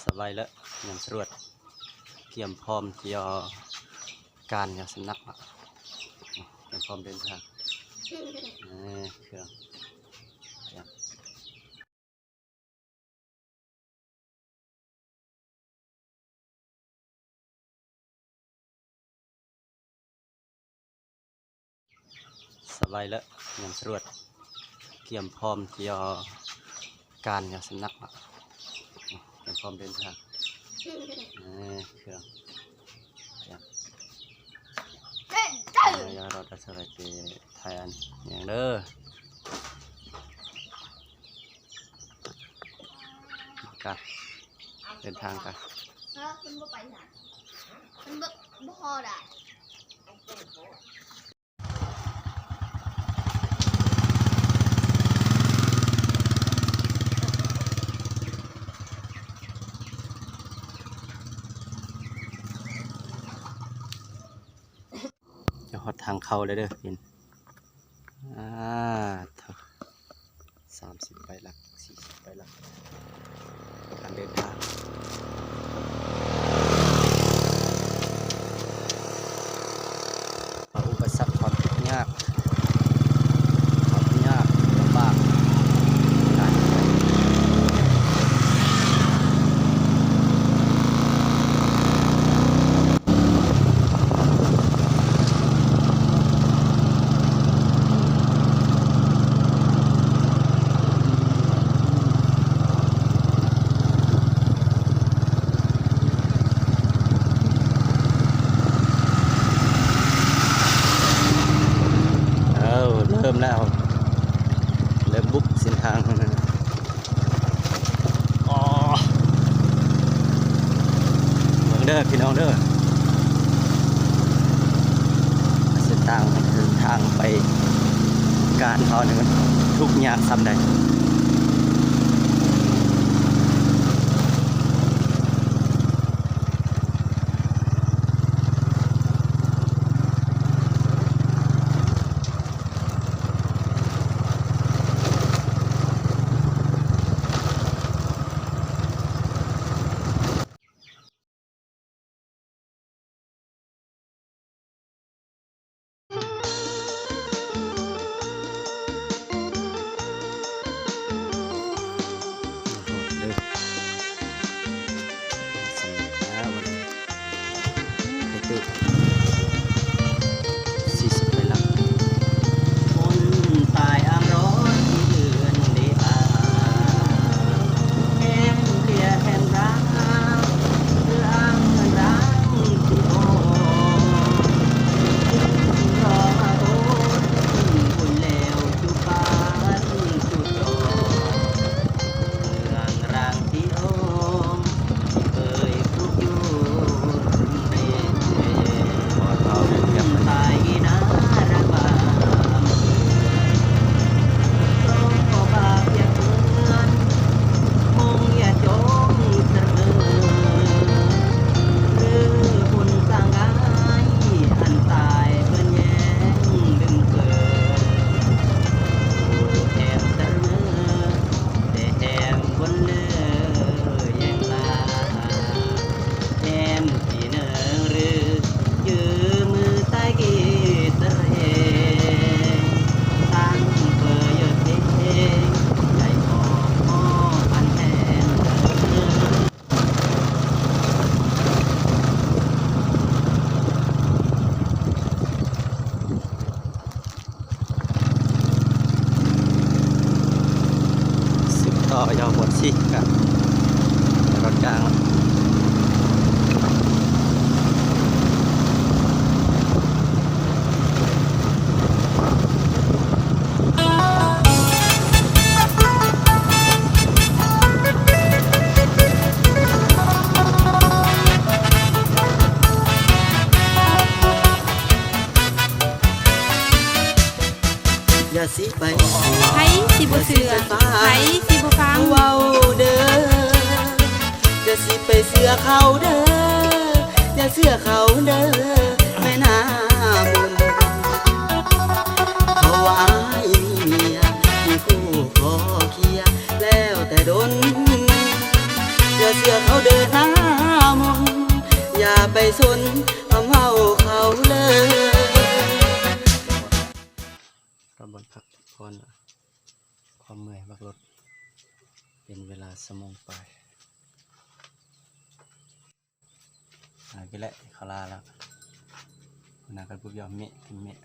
สบายแล้วยังสรวดเตรียมพร้อมที่จะการอย่างสำนักเตรียมพร้อมเดินทางเครื่องสบายแล้วยังสรวดเตรียมพร้อมที่จะการอย่างสำนักเตรียมพร้อมเดินทางเครื่องเราจะสลายไปไทยอันอย่างเด้อกันเดินทางกันมันบ่ไปไหนมันบ่พอได้จะหดทางเข้าเลยเด้อพิน30ไปหลัก40ไปหลักการเดินทางอุปสรรคความทุกข์ยากลำบากเริ่มแล้วเริ่มบุกเส้นทางอ๋อเมืองเด้อพี่น้องเด้อเส้นทางคือทางไปการเขาเนี่ยมันทุกยากซ้ำใด40ไปแล้วคนตายอ้างร้อนที่เดือนเดียแห้งเกลียแทนรักเพื่ออ้างเงินรักที่โอ้รอมาโอ้คุณแล้วจุปานจุดโตเมืองรางที่โอ้เคยพูดอยู่ตายกี่นาระบาดโลกบาปอย่าเตือนมงอย่าจงเสมอหรือบุญสร้างกายอันตายเพื่อนแย่งดึงเกิดแถมเสมอแต่แถมบนเนื้อแย่งลาแถมที่เนื้อหรือยืมมือใต้กีตาร์เองตั้งเพื่อเยอะเองใจออกมอพันแทนสืบต่อยาวหมดสิกับรถกลางอย่าสิไปไผสิบ่เชื่อไผสิบ่ฟังเว้าเด้ออย่าสิไปเสือเขาเด้ออย่าเสือเขาเด้อแม่นาบุญเขาว่ามีเมียมีคู่ขอเคียแล้วแต่ดนอย่า เสือเขาเดินหน้ามนต์อย่าไปสนคำเฮาเขาเลยก็บนพักผ่อนความเมื่อยบักรถเป็นเวลาสมองไปกินแล้วขลาแล้วนากันปุ๊บยอมเมะกินเมะ